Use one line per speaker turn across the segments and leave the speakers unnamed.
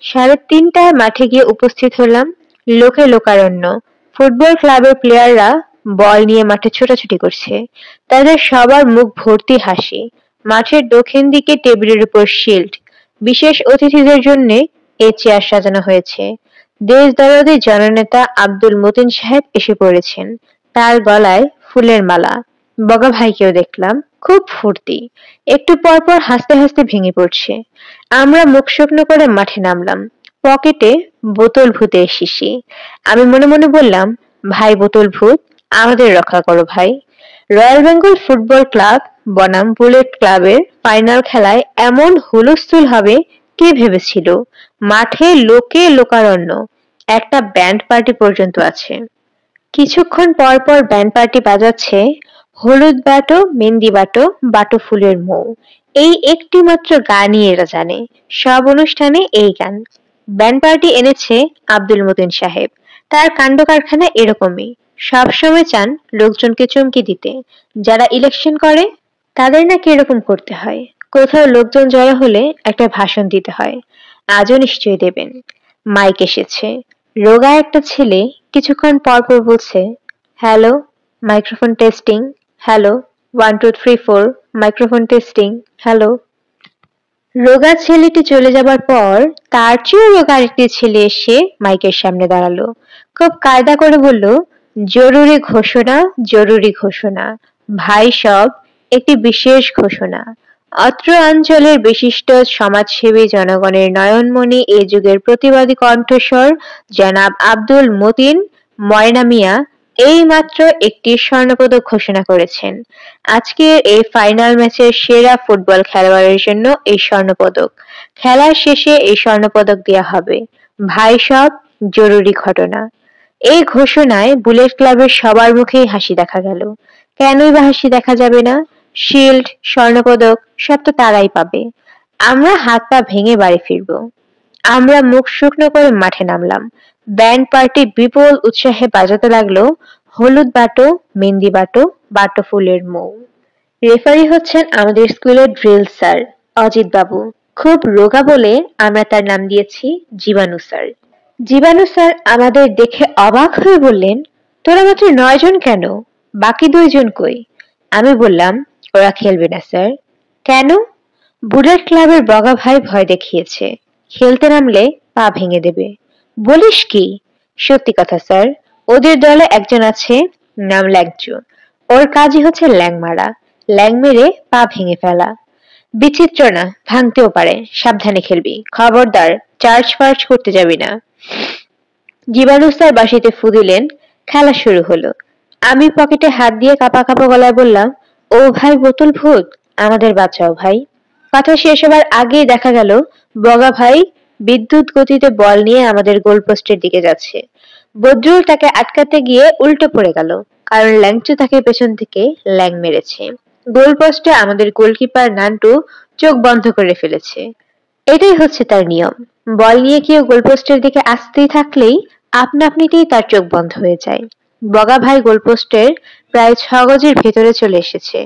3:30টায় মাঠে গিয়ে উপস্থিত হলাম। লোকে লোকারণ্য। ফুটবল ক্লাবের প্লেয়াররা বল নিয়ে মাঠে ছোটাছুটি করছে। তাদের সবার মুখ ভর্তি হাসি। মাঠের দক্ষিণ দিকে টেবিলের উপর শিল্ড। বিশেষ অতিথিদের জন্য এ চেয়ার সাজানো হয়েছে। দেশ দরদি জননেতা আব্দুল মতিন সাহেব এসে পড়েছেন। তার গলায় ফুলের মালা। বগা ভাইকেও দেখলাম, খুব ফুর্তি। একটু পর পর হাসতে হাসতে ভেঙে পড়ছে। আমরা মুখ শুকনো করে মাঠে নামলাম। পকেটে বোতল ভূতের শিশি। আমি মনে মনে বললাম, ভাই বোতল ভূত, আমাদের রক্ষা করো ভাই। রয়্যাল বেঙ্গল ফুটবল ক্লাব বনাম বুলেট ক্লাবের ফাইনাল খেলায় এমন হুলস্থুল হবে কে ভেবেছিল? মাঠে লোকে লোকারণ্য। একটা ব্যান্ড পার্টি পর্যন্ত আছে। কিছুক্ষণ পর পর ব্যান্ড পার্টি বাজাচ্ছে হলুদ বাটো, মেহেন্দি বাটো, বাটো ফুলের মৌ। এই একটি মাত্র গানই এরা জানে। সব অনুষ্ঠানে এই গান। ব্যান্ড পার্টি এনেছে আব্দুল মতিন সাহেব। তার কাণ্ড কারখানা এরকমই। সবসময় চান লোকজনকে চমকে দিতে। যারা ইলেকশন করে তাদের নাকি এরকম করতে হয়। কোথাও লোকজন জড়ো হলে একটা ভাষণ দিতে হয়। আজও নিশ্চয়ই দেবেন। মাইক এসেছে। রোগা একটা ছেলে কিছুক্ষণ পর পর বলছে, hello, microphone testing, hello, 1 2 3 4, microphone testing, hello. রোগা ছেলেটি চলে যাবার পর তার চেয়েও রোগা আরেকটি ছেলে এসে মাইকের সামনে দাঁড়ালো। খুব কায়দা করে বলল, জরুরি ঘোষণা, জরুরি ঘোষণা। ভাই সব, একটি বিশেষ ঘোষণা। অত্র অঞ্চলের বিশিষ্ট সমাজসেবী জনগণের নয়নমণি এ যুগের প্রতিবাদী কণ্ঠস্বর জনাব আব্দুল মতিন ময়না মিয়া এই মাত্র একটি স্বর্ণপদক ঘোষণা করেছেন। আজকের এই ফাইনাল ম্যাচের সেরা ফুটবল খেলোয়াড়ের জন্য এই স্বর্ণপদক। খেলার শেষে এই স্বর্ণপদক দেয়া হবে। ভাই সব, জরুরি ঘটনা। এই ঘোষণায় বুলেট ক্লাবের সবার মুখেই হাসি দেখা গেল। কেনই বা হাসি দেখা যাবে না? শিল্ড, স্বর্ণপদক সব তো তারাই পাবে। আমরা হাত পা ভেঙে বাড়ি ফিরব। আমরা মুখ শুকনো করে মাঠে নামলাম। ব্যান্ড পার্টি বিপুল উৎসাহে বাজাতে লাগলো হলুদ বাটো, মেহেন্দি বাটো, বাটো ফুলের মৌ। রেফারি হচ্ছেন আমাদের স্কুলের ড্রিল স্যার অজিত বাবু। খুব রোগা বলে আমরা তার নাম দিয়েছি জীবাণু স্যার। জীবাণু স্যার আমাদের দেখে অবাক হয়ে বললেন, তোরা মাত্র 9 জন কেন? বাকি 2 জন কই? আমি বললাম, ওরা খেলবে না স্যার। কেন? বুলেট ক্লাবের বগা ভাই ভয় দেখিয়েছে। খেলতে নামলে পা ভেঙে দেবে। বলিস কি? সত্যি কথা স্যার। ওদের দলে একজন আছে, নাম ল্যাংচু। ওর কাজই হচ্ছে ল্যাং মারা। ল্যাং মেরে পা ভেঙে ফেলা। বিচিত্র না, ভাঙতেও পারে। সাবধানে খেলবি। খবরদার, চার্জ ফার্জ করতে যাবি না। জীবাণু স্যার বাঁশিতে ফু দিলেন। খেলা শুরু হলো। আমি পকেটে হাত দিয়ে কাঁপা কাঁপা গলায় বললাম, ও ভাই বোতল ভূত, আমাদের বাঁচাও ভাই। কথা শেষ হবার আগেই দেখা গেল বগা ভাই বিদ্যুৎ গতিতে বল নিয়ে আমাদের গোলপোস্টের দিকে যাচ্ছে। বদরুল তাকে আটকাতে গিয়ে উল্টো পড়ে গেল, কারণ ল্যাংচু তাকে পেছন থেকে ল্যাং মেরেছে। গোলপোস্টে আমাদের গোলকিপার নান্টু চোখ বন্ধ করে ফেলেছে। এটাই হচ্ছে তার নিয়ম। বল নিয়ে কেউ গোলপোস্টের দিকে আসতেই থাকলেই আপনা আপনিতেই তার চোখ বন্ধ হয়ে যায়। বগা ভাই গোলপোস্টের প্রায় 6 গজের ভেতরে চলে এসেছে।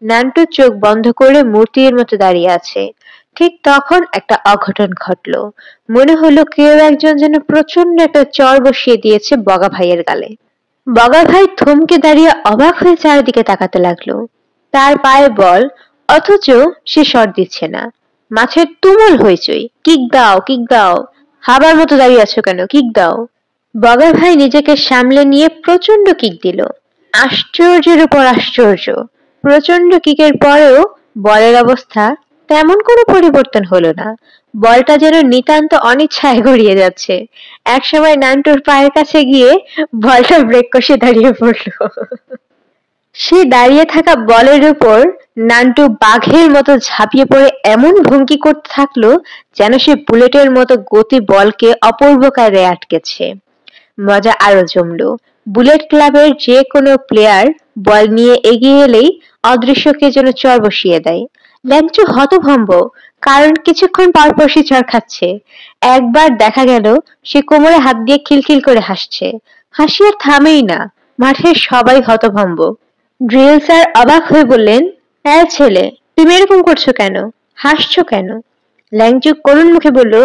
নান্টু চোখ বন্ধ করে মূর্তির মতো দাঁড়িয়ে আছে। ঠিক তখন একটা অঘটন ঘটলো। মনে হলো কেউ একজন যেন প্রচন্ড একটা চর বসিয়ে দিয়েছে বগা ভাইয়ের গালে। বগা ভাই থমকে দাঁড়িয়ে অবাক হয়ে চারিদিকে তাকাতে লাগলো। তার পায়ে বল, অথচ সে শট দিচ্ছে না। মাঠের তুমুল হইচই। কিক দাও, কিক দাও। হাবার মতো দাঁড়িয়ে আছো কেন? কিক দাও। বগা ভাই নিজেকে সামলে নিয়ে প্রচন্ড কিক দিল। আশ্চর্যের উপর আশ্চর্য। প্রচন্ড কিকের পরেও বলের অবস্থা তেমন কোনো পরিবর্তন হলো না। বলটা যেন নিতান্ত অনিচ্ছায় গড়িয়ে যাচ্ছে। একসময় নান্টুর পায়ের কাছে গিয়ে বলটা ব্রেক কষে দাঁড়িয়ে পড়লো। সে দাঁড়িয়ে থাকা বলের উপর নান্টু বাঘের মতো ঝাঁপিয়ে পড়ে এমন ভঙ্গি করতে থাকলো যেন সে বুলেটের মতো গতি বলকে অপূর্ব কায়দায় আটকেছে। মজা আরো জমলো। বুলেট ক্লাবের যে কোনো প্লেয়ার বল নিয়ে এগিয়ে এলেই অদৃশ্য কে যেন চর বসিয়ে দেয়। ল্যাংচু হতভম্ব, কারণ কিছুক্ষণ পর পর সে চর খাচ্ছে। একবার দেখা গেল সে কোমরে হাত দিয়ে খিলখিল করে হাসছে। হাসি আর থামেই না। মাঠের সবাই হতভম্ব। ড্রিল স্যার অবাক হয়ে বললেন, হ্যাঁ ছেলে, তুমি এরকম করছো কেন? হাসছো কেন? ল্যাংচু করুণ মুখে বলল,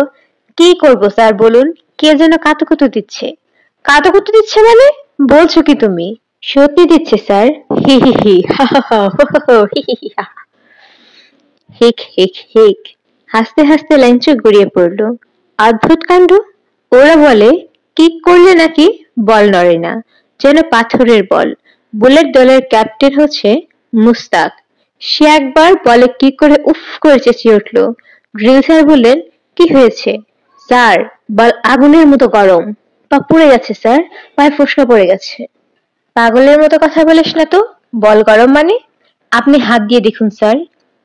কি করব স্যার বলুন? কে যেন কাতুকুতু দিচ্ছে। কাতুকুতু দিচ্ছে মানে? বলছো কি তুমি? সত্যি দিচ্ছে স্যার। হি হি হি হা হা হা হো হো হো হি হি হি হা। হিক হিক হিক। হাসতে হাসতে ল্যাংচা গড়িয়ে পড়ল। অদ্ভুত কাণ্ড। ওরা বলে কিক করলে নাকি বল নড়ে না, যেন পাথরের বল। বুলেট দলের ক্যাপ্টেন হচ্ছে মুস্তাক। সে একবার বলে কিক করে উফ করে চেঁচিয়ে উঠল। ড্রিল স্যার বললেন, কি হয়েছে? স্যার, বল আগুনের মতো গরম। পা পুড়ে গেছে স্যার, পায়ে ফোসকা পড়ে গেছে। পাগলের মতো কথা বলিস না তো। বল গরম মানে? আপনি হাত দিয়ে দেখুন স্যার।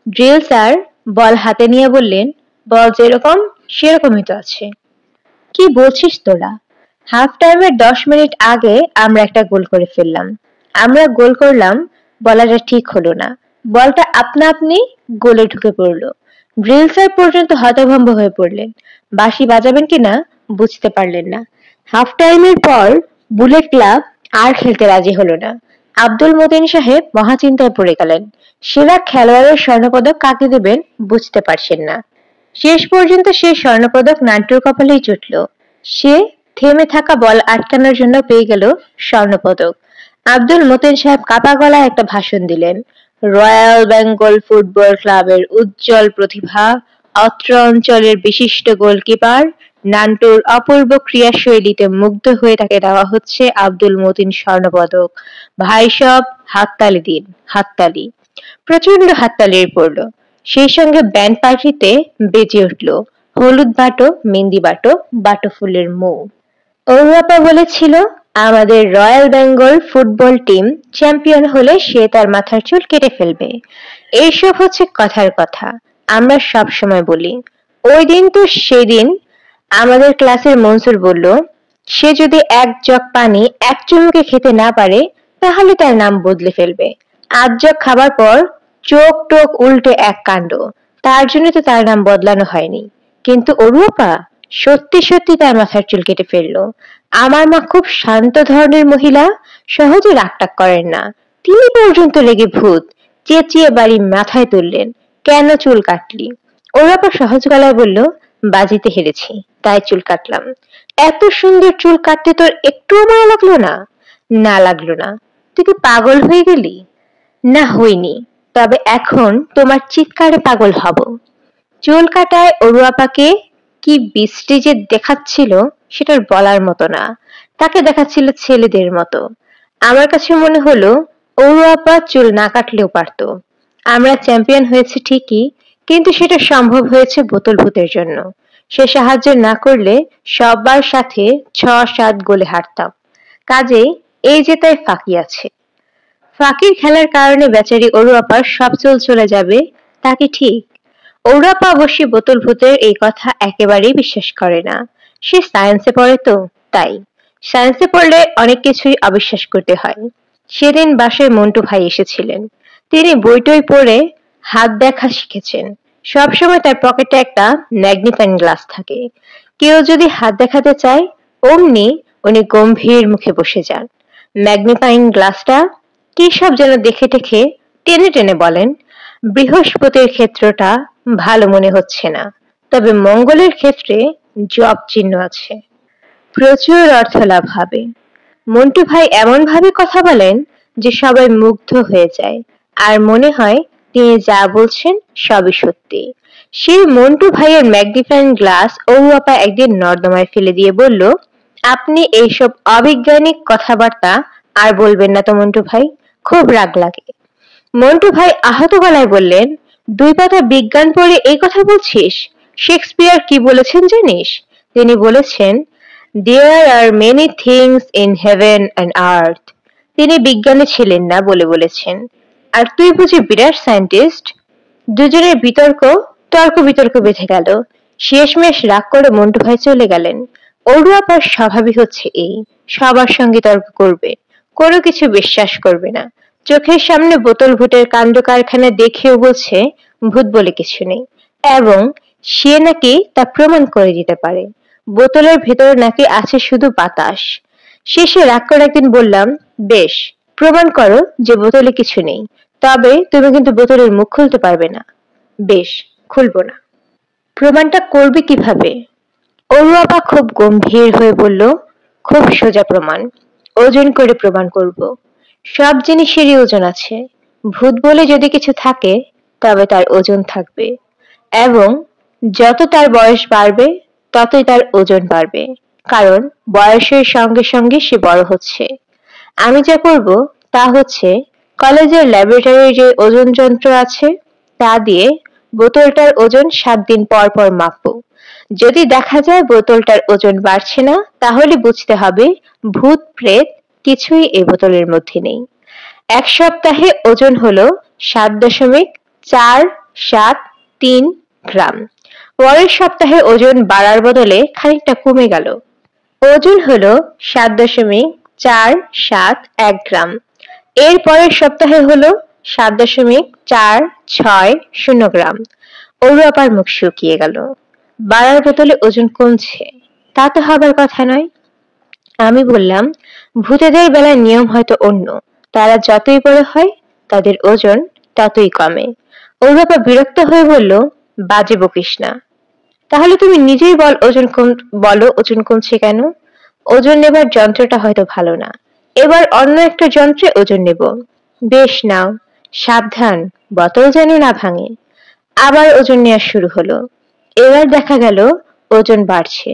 ড্রিল স্যার বল হাতে নিয়ে বললেন, বল যেরকম সেরকমই তো আছে। কি বলছিস তোরা? হাফ টাইমের 10 মিনিট আগে আমরা একটা গোল করে ফেললাম। আমরা গোল করলাম, বলাটা ঠিক হলো না। বলটা আপনা আপনি গোলে ঢুকে পড়লো। ড্রিল স্যার পর্যন্ত হতভম্ব হয়ে পড়লেন। বাঁশি বাজাবেন কিনা বুঝতে পারলেন না। হাফ টাইমের পর বুলেট ক্লাব আর খেলতে রাজি হলো না। আব্দুল মতিন সাহেব মহাচিন্তায় পড়ে গেলেন। সেরা খেলোয়াড়ের স্বর্ণপদক কাকে দেবেন বুঝতে পারছেন না। শেষ পর্যন্ত সে স্বর্ণপদক নান্টুর কপালেই জুটল। সে থেমে থাকা বল আটকানোর জন্য পেয়ে গেল স্বর্ণপদক। আব্দুল মতিন সাহেব কাপা গলায় একটা ভাষণ দিলেন। রয়্যাল বেঙ্গল ফুটবল ক্লাবের উজ্জ্বল প্রতিভা, অত্র অঞ্চলের বিশিষ্ট গোলকিপার নান্টুর অপূর্ব ক্রীড়াশৈলীতে মুগ্ধ হয়ে তাকে দেওয়া হচ্ছে আব্দুল মতিন স্বর্ণপদক। ভাই সব হাততালি দিন, হাততালি। প্রচন্ড হাততালির পড়ল। সেই সঙ্গে ব্যান্ড পার্টিতে বেজে উঠল হলুদ বাটো, মেহেন্দি বাটো, বাটো ফুলের মৌ। অরুয়াপা বলেছিল, আমাদের royal Bengal football team champion হলে সে তার মাথার চুল কেটে ফেলবে। এইসব হচ্ছে কথার কথা, আমরা সব সময় বলি। ওই দিন তো সেদিন আমাদের ক্লাসের মনসুর বলল, সে যদি এক জগ পানি এক চুমুকে খেতে না পারে তাহলে তার নাম বদলে ফেলবে। 8 জগ খাবার পর চোখ টোক উল্টে এক কাণ্ড। তার জন্য তো তার নাম বদলানো হয়নি। কিন্তু অরুয়াপা সত্যি সত্যি তার মাথার চুল কেটে ফেললো। আমার মা খুব শান্ত ধরনের মহিলা, সহজে রাগটাগ করেন না। তিনি পর্যন্ত রেগে ভূত, চেঁচিয়ে বাড়ি মাথায় তুললেন, কেন চুল কাটলি? অরুয়াপা সহজ গলায় বলল, বাজিতে হেরেছি তাই চুল কাটলাম। এত সুন্দর চুল কাটতে তোর একটুও মায়া লাগলো না? না লাগলো না। তুই কি পাগল হয়ে গেলি? না হইনি, তবে এখন তোমার চিৎকারে পাগল হব। চুল কাটায় অরুয়াপাকে কি বিশ্রী যে দেখাচ্ছিল সেটার বলার মতো না। তাকে দেখাচ্ছিল ছেলেদের মতো। আমার কাছে মনে হলো অরুয়াপা চুল না কাটলেও পারতো। আমরা চ্যাম্পিয়ন হয়েছে ঠিকই, কিন্তু সেটা সম্ভব হয়েছে বোতল ভূতের জন্য। সে সাহায্য না করলে সবার সাথে 6-7 গোলে হারতাম। কাজেই এই জেতায় ফাঁকি আছে। ফাঁকির খেলার কারণে বেচারি অরুয়াপার সব চুল চলে যাবে তা কি ঠিক? অরুয়াপা অবশ্যই বোতল ভূতের এই কথা একেবারেই বিশ্বাস করে না। সে সায়েন্সে পড়ে তো তাই। সায়েন্সে পড়লে অনেক কিছুই অবিশ্বাস করতে হয়। সেদিন বাসায় মন্টু ভাই এসেছিলেন। তিনি বইটই পড়ে হাত দেখা শিখেছেন। সবসময় তার পকেটে একটা ম্যাগনিফাইং গ্লাস থাকে। কেউ যদি হাত দেখাতে চায় অমনি উনি গম্ভীর মুখে বসে যান। ম্যাগনিফাইং গ্লাসটা কি সব যেন দেখে টেখে টেনে টেনে বলেন, বৃহস্পতির ক্ষেত্রটা ভালো মনে হচ্ছে না, তবে মঙ্গলের ক্ষেত্রে জব চিহ্ন আছে, প্রচুর অর্থ লাভ হবে। মন্টু ভাই এমন ভাবে কথা বলেন যে সবাই মুগ্ধ হয়ে যায় আর মনে হয় তিনি যা বলছেন সবই সত্যি। সেই মন্টু ভাইয়ের ম্যাগনিফাইং গ্লাস অরুয়াপা একদিন নর্দমায় ফেলে দিয়ে বলল, আপনি এইসব অবৈজ্ঞানিক কথাবার্তা আর বলবেন না তো মন্টু ভাই, খুব রাগ লাগে। মন্টু ভাই আহত গলায় বললেন, 2 পাতা বিজ্ঞান পড়ে এই কথা বলছিস? শেক্সপিয়ার কি বলেছেন জানিস? তিনি বলেছেন, there are many things in heaven and earth. তিনি বিজ্ঞানী ছিলেন না বলে বলেছেন। আর তুই বুঝি বিরাট সায়েন্টিস্ট? দুজনের তর্ক বিতর্ক বেঁধে গেল। শেষমেশ রাগ করে মন্টু ভাই চলে গেলেন। অরুয়াপার স্বভাবই হচ্ছে এই, সবার সঙ্গে তর্ক করবে, কোনো কিছু বিশ্বাস করবে না। চোখের সামনে বোতল ভূতের কাণ্ড কারখানা দেখেও বলছে ভূত বলে কিছু নেই, এবং সে নাকি তা প্রমাণ করে দিতে পারে। বোতলের ভেতরে নাকি আছে শুধু বাতাস। শেষে রাগ করে একদিন বললাম, বেশ, প্রমাণ করো যে বোতলে কিছু নেই, তবে তুমি কিন্তু বোতলের মুখ খুলতে পারবে না। বেশ, খুলবো না। প্রমাণটা করবে কিভাবে? অরু আপা খুব গম্ভীর হয়ে বলল, খুব সোজা প্রমাণ, ওজন করে প্রমাণ করব। সব জিনিসেরই ওজন আছে, ভূত বলে যদি কিছু থাকে তবে তার ওজন থাকবে, এবং যত তার বয়স বাড়বে ততই তার ওজন বাড়বে, কারণ বয়সের সঙ্গে সঙ্গে সে বড় হচ্ছে। আমি যা করব তা হচ্ছে, কলেজের ল্যাবরেটরির যে ওজন যন্ত্র আছে তা দিয়ে বোতলটার ওজন 7 দিন পর পর মাপবো। যদি দেখা যায় বোতলটার ওজন বাড়ছে না, তাহলে বুঝতে হবে ভূত প্রেত কিছুই এই বোতলের মধ্যে নেই। 1 সপ্তাহে ওজন হলো 7.473 গ্রাম। পরের সপ্তাহে ওজন বাড়ার বদলে খানিকটা কমে গেল, ওজন হলো 7.471 গ্রাম। এর পরের সপ্তাহে হলো 7.460 গ্রাম। অরু আপার মুখ শুকিয়ে গেল। বাড়ার বদলে ওজন কমছে, তা তো হবার কথা নয়। আমি বললাম, ভূতেদের বেলায় নিয়ম হয়তো অন্য, তারা যতই বড় হয় তাদের ওজন ততই কমে। অরু আপা বিরক্ত হয়ে বলল, বাজে বকিস না। তাহলে তুমি নিজেই বলো ওজন কমছে কেন? ওজন নেবার যন্ত্রটা হয়তো ভালো না, এবার অন্য একটা যন্ত্রে ওজন নেব। বেশ নাও, সাবধান, বোতল যেন না ভাঙে। আবার ওজন নেওয়া শুরু হলো। এবার দেখা গেল ওজন বাড়ছে।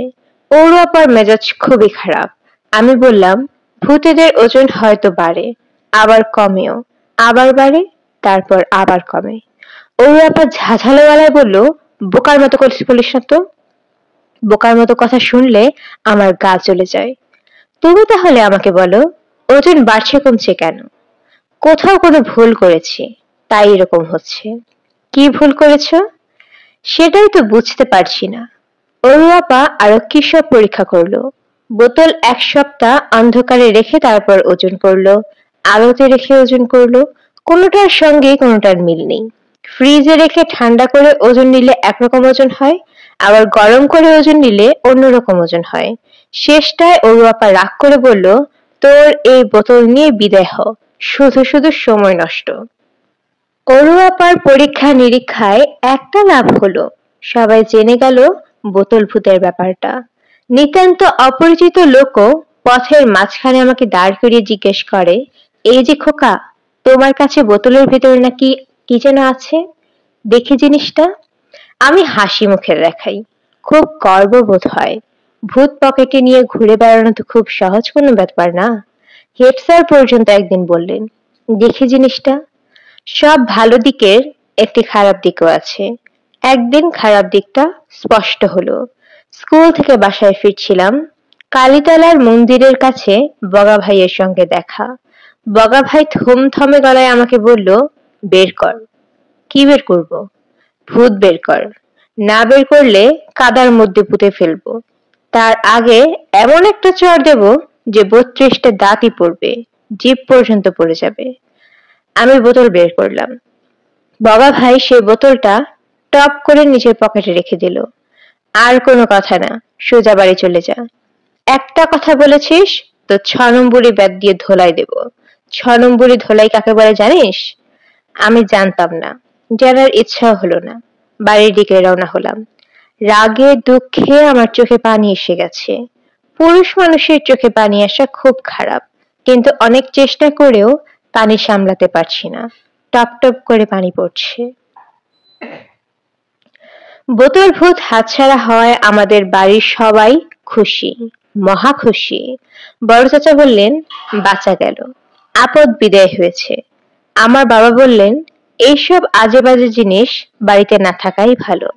অরু আপার মেজাজ খুবই খারাপ। আমি বললাম, ভূতেদের ওজন হয়তো বাড়ে, আবার কমেও, আবার বাড়ে, তারপর আবার কমে। অরু আপা ঝাঝালো গলায় বলল, বোকার মতো বলিস না তো। বোকার মতো কথা শুনলে আমার গা জ্বলে যায়। তুমি তাহলে আমাকে বলো, ওজন বাড়ছে কমছে কেন? কোথাও কোনো ভুল করেছি, তাই এরকম হচ্ছে। কি ভুল করেছ? সেটাই তো বুঝতে পারছি না। অরু আপা আরো কি সব পরীক্ষা করলো। বোতল 1 সপ্তাহ অন্ধকারে রেখে তারপর ওজন করলো, আলোতে রেখে ওজন করলো, কোনোটার সঙ্গে কোনোটার মিল নেই। ফ্রিজে রেখে ঠান্ডা করে ওজন নিলে একরকম ওজন হয়, আবার গরম করে ওজন নিলে অন্যরকম ওজন হয়। শেষটায় অরু আপা রাগ করে বলল, তোর এই বোতল নিয়ে বিদায় হ, শুধু শুধু সময় নষ্ট। অরু আপার পরীক্ষা নিরীক্ষায় একটা লাভ হলো, সবাই জেনে গেল বোতল ভূতের ব্যাপারটা। নিতান্ত অপরিচিত লোকও পথের মাঝখানে আমাকে দাঁড় করিয়ে জিজ্ঞেস করে, এই যে খোকা, তোমার কাছে বোতলের ভেতরে নাকি কি যেন আছে, দেখি জিনিসটা। আমি হাসি মুখের দেখাই, খুব গর্ববোধ হয়। ভূত পকেটে নিয়ে ঘুরে বেড়ানো তো খুব সহজ কোনো ব্যাপার না। হেড স্যার পর্যন্ত একদিন বললেন, দেখি জিনিসটা। সব ভালো দিকের একটি খারাপ দিকও আছে। একদিন খারাপ দিকটা স্পষ্ট হলো। স্কুল থেকে বাসায় ফিরছিলাম, কালীতলার মন্দিরের কাছে বগা ভাইয়ের সঙ্গে দেখা। বগা ভাই থমথমে গলায় আমাকে বলল, বের কর। কি বের করব? ভূত বের কর, না বের করলে কাদার মধ্যে পুঁতে ফেলবো। তার আগে এমন একটা চড় দেব যে 32টা দাঁতই পড়বে, জিভ পর্যন্ত পড়ে যাবে। আমি বোতল বের করলাম। বগা ভাই সেই বোতলটা টপ করে নিজের পকেটে রেখে দিল। আর কোনো কথা না, সোজা বাড়ি চলে যা। একটা কথা বলেছিস তো 6 নম্বরই ব্যাট দিয়ে ধোলাই দেব। 6 নম্বরই ধোলাই কাকে বলে জানিস? আমি জানতাম না, জানার ইচ্ছাও হলো না। বাড়ির দিকে রওনা হলাম। রাগে দুঃখে আমার চোখে পানি এসে গেছে। পুরুষ মানুষের চোখে পানি আসা খুব খারাপ, কিন্তু অনেক চেষ্টা করেও পানি সামলাতে পারছি না। টপ টপ করে পানি পড়ছে। বোতল ভূত হাতছাড়া হওয়ায় আমাদের বাড়ির সবাই খুশি, মহা খুশি। বড় চাচা বললেন, বাঁচা গেল, আপদ বিদায় হয়েছে। আমার বাবা বললেন, এইসব আজে বাজে জিনিস বাড়িতে না থাকাই ভালো।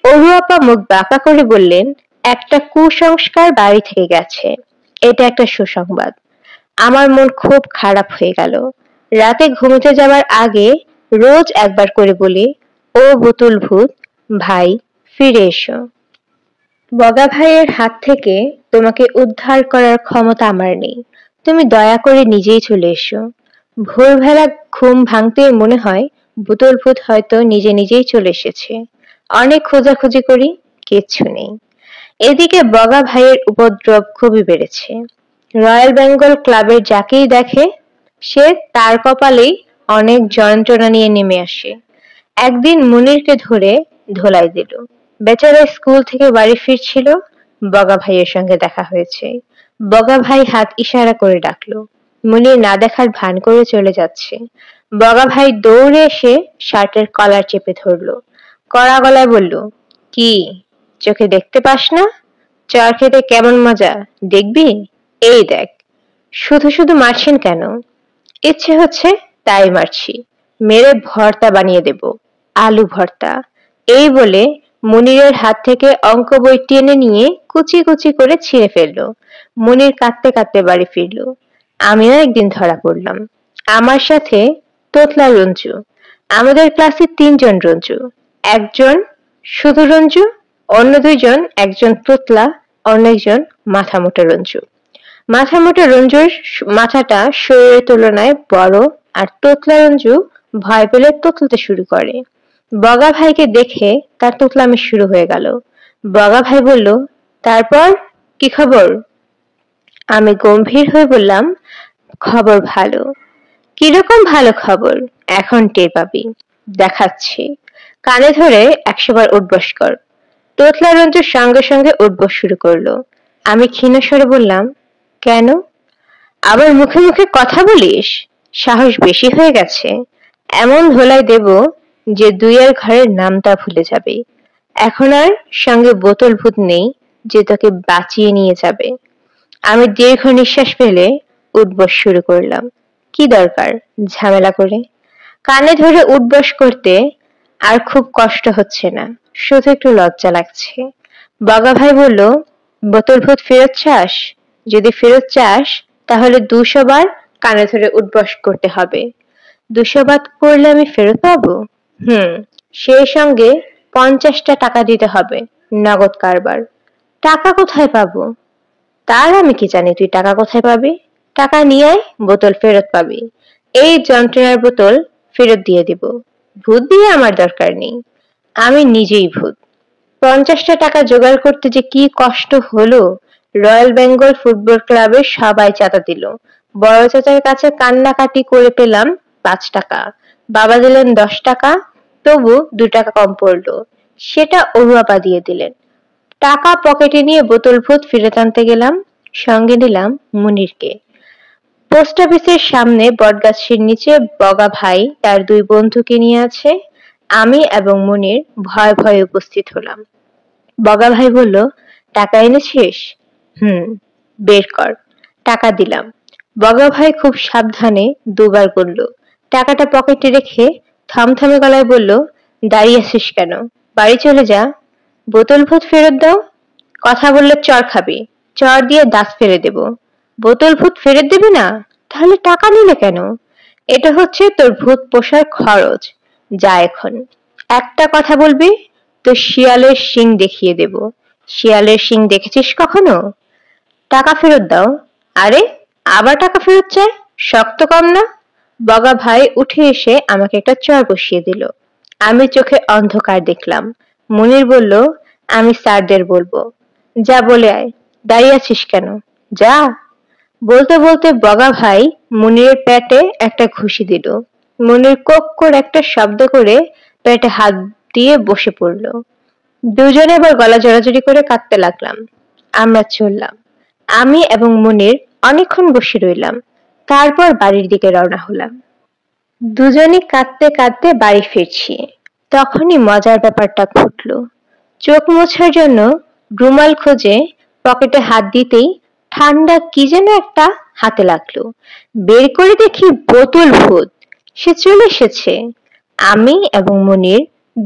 অরু আপা মুখ বাঁকা করে বললেন, একটা কুসংস্কার বাড়ি থেকে গেছে, এটা একটা সুসংবাদ। আমার মন খুব খারাপ হয়ে গেল। রাতে ঘুমোতে যাবার আগে রোজ একবার করে বলি, ও বোতল ভূত ভাই, ফিরে এসো। বগা ভাইয়ের হাত থেকে তোমাকে উদ্ধার করার ক্ষমতা আমার নেই, তুমি দয়া করে নিজেই চলে এসো। ভোরবেলা ঘুম ভাঙতেই মনে হয় বোতল ভূত হয়তো নিজে নিজেই চলে এসেছে। অনেক খোঁজাখুঁজি করি, কিচ্ছু নেই। এদিকে বগা ভাইয়ের উপদ্রব খুবই বেড়েছে। রয়্যাল বেঙ্গল ক্লাবের যাকেই দেখে সে তার কপালেই অনেক যন্ত্রণা নিয়ে নেমে আসে। একদিন মুনিরকে ধরে ধোলাই দিল। বেচারা স্কুল থেকে বাড়ি ফিরছিল, বগা ভাইয়ের সঙ্গে দেখা হয়েছে। বগা ভাই হাত ইশারা করে ডাকলো। মুনির না দেখার ভান করে চলে যাচ্ছে। বগা ভাই দৌড়ে এসে শার্টের কলার চেপে ধরলো। কড়া গলায় বলল, কি চোখে দেখতে পাস না? চর খেতে কেমন মজা দেখবি? এই দেখ। শুধু শুধু মারছেন কেন? ইচ্ছে হচ্ছে তাই মারছি। মেরে ভর্তা বানিয়ে দেব, আলু ভর্তা। এই বলে মুনিরের হাত থেকে অঙ্ক বই টেনে নিয়ে কুচি কুচি করে ছিঁড়ে ফেললো। মুনির কাঁদতে কাঁদতে বাড়ি ফিরল। আমিও একদিন ধরা পড়লাম। আমার সাথে তোতলা রঞ্জু। আমাদের ক্লাসে ৩ জন রঞ্জু। একজন শুধু রঞ্জু, অন্য ২ জন, একজন তোতলা, অন্য একজন মাথা মোটা রঞ্জু। মাথা মোটা রঞ্জুর মাথাটা শরীরের তুলনায় বড়, আর তোতলা রঞ্জু ভয় পেলে তোতলাতে শুরু করে। বগা ভাইকে দেখে তার তোতলামি শুরু হয়ে গেল। বগা ভাই বলল, তারপর কি খবর? আমি গম্ভীর হয়ে বললাম, খবর ভালো। কিরকম ভালো খবর? এখন টের পাবি, দেখাচ্ছি। কানে ধরে ১০০ বার উঠবস কর। তোতলা রঞ্জুর সঙ্গে সঙ্গে উঠবস শুরু করলো। আমি ক্ষীণ স্বরে বললাম, কেন? আবার মুখে মুখে কথা বলিস? সাহস বেশি হয়ে গেছে। এমন ধোলাই দেব যে দুইয়ের ঘরের নামটা ভুলে যাবে। এখন আর সঙ্গে বোতল ভূত নেই যে তোকে বাঁচিয়ে নিয়ে যাবে। আমি দীর্ঘ নিঃশ্বাস ফেলে উঠবস শুরু করলাম। কি দরকার ঝামেলা করে? কানে ধরে উঠবস করতে আর খুব কষ্ট হচ্ছে না, শুধু একটু লজ্জা লাগছে। বগা ভাই বলল, বোতল ভূত ফেরত চাস? যদি ফেরত চাস তাহলে ২০০ বার কানে ধরে উঠবস করতে হবে। ২০০ বার করলে আমি ফেরত পাবো? সেই সঙ্গে ৫০টা টাকা দিতে হবে, নগদ কারবার। টাকা কোথায় পাবো? তার আমি কি জানি তুই টাকা কোথায় পাবি? টাকা নিয়ে আয়, বোতল ফেরত পাবি। এই যন্ত্রণার বোতল ফেরত দিয়ে দিব। ভূত দিয়ে আমার দরকার নেই, আমি নিজেই ভূত। ৫০টা টাকা জোগাড় করতে যে কি কষ্ট হলো। রয়্যাল বেঙ্গল ফুটবল ক্লাবের সবাই চাঁদা দিল। বড় চাচার কাছে কান্নাকাটি করে পেলাম ৫ টাকা। বাবা দিলেন ১০ টাকা, তবু ২ টাকা কম পড়লো। সেটা অরুয়াপা দিয়ে দিলেন। টাকা পকেটে নিয়ে বোতল ভূত ফেরত আনতে গেলাম। সঙ্গে নিলাম মুনিরকে। পোস্ট অফিসের সামনে বটগাছের নিচে বগা ভাই তার ২ বন্ধুকে নিয়ে আছে। আমি এবং মুনির ভয়ে ভয়ে উপস্থিত হলাম। বগা ভাই বলল, টাকা এনেছিস? বের কর। টাকা দিলাম। বগা ভাই খুব সাবধানে ২ বার গুনল। টাকাটা পকেটে রেখে থমথমে গলায় বলল, দাঁড়িয়ে আছিস কেন? বাড়ি চলে যা। বোতল ভূত ফেরত দাও। কথা বললে চর খাবি, চর দিয়ে দাঁত ফেলে দেব। বোতল ভূত ফেরত দিবি না? তাহলে টাকা নিলে কেন? এটা হচ্ছে তোর ভূত পোষার খরচ। যা এখন। একটা কথা বলবি তো শিয়ালের শিং দেখিয়ে দেব। শিয়ালের শিং দেখেছিস কখনো? টাকা ফেরত দাও। আরে আবার টাকা ফেরত চায়, শক্ত কম না? বগা ভাই উঠে এসে আমাকে একটা চর বসিয়ে দিল। আমি চোখে অন্ধকার দেখলাম। মুনির বলল, আমি স্যারদের বলবো। যা বলে আয়। দাঁড়িয়ে আছিস কেন? যা। বলতে বলতে বগা ভাই মুনিরের পেটে একটা ঘুষি দিল। মুনির কোক করে একটা শব্দ করে পেটে হাত দিয়ে বসে পড়ল। দুজনে এবার গলা জড়াজড়ি করে কাঁদতে লাগলাম। আমরা চললাম। আমি এবং মুনির অনেকক্ষণ বসে রইলাম। তারপর বাড়ির দিকে রওনা হলাম। দুজনই কাঁদতে কাঁদতে বাড়ি ফিরছি। তখনই মজার ব্যাপারটা ঘটল। চোখ মোছার জন্য রুমাল খুঁজে পকেটে হাত দিতেই ঠান্ডা কি যেন একটা হাতে লাগলো। বের করে দেখি বোতল ভূত। সে চলে এসেছে। আমি এবং মুনির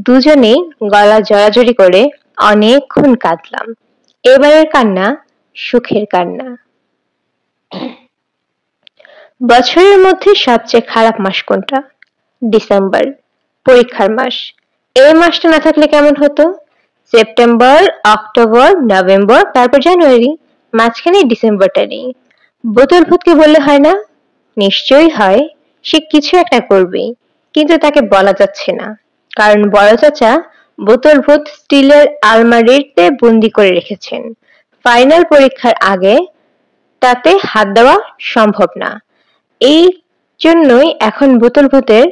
দুজনেই গলা জড়াজড়ি করে অনেকক্ষণ কাঁদলাম। এবারের কান্না সুখের কান্না। বছরের মধ্যে সবচেয়ে খারাপ মাস কোনটা? ডিসেম্বর, পরীক্ষার মাস। এই মাসটা না থাকলে কেমন হতো? সেপ্টেম্বর, অক্টোবর, নভেম্বর, তারপর জানুয়ারি, মাঝখানে ডিসেম্বরটা নেই। বোতল ভূতকে বললে হয় না? নিশ্চয়ই হয়। সে কিছু একটা করবে, কিন্তু তাকে বলা যাচ্ছে না, কারণ বড় চাচা বোতল ভূত স্টিলের আলমারিতে বন্দি করে রেখেছেন। ফাইনাল পরীক্ষার আগে তাতে হাত দেওয়া সম্ভব না। এই জন্যই এখন বোতল ভূতের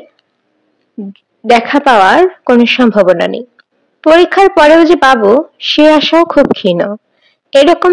দেখা পাওয়ার কোনো সম্ভাবনা নেই। পরীক্ষার পরেও যে পাবো সে আশাও খুব ক্ষীণ। এরকম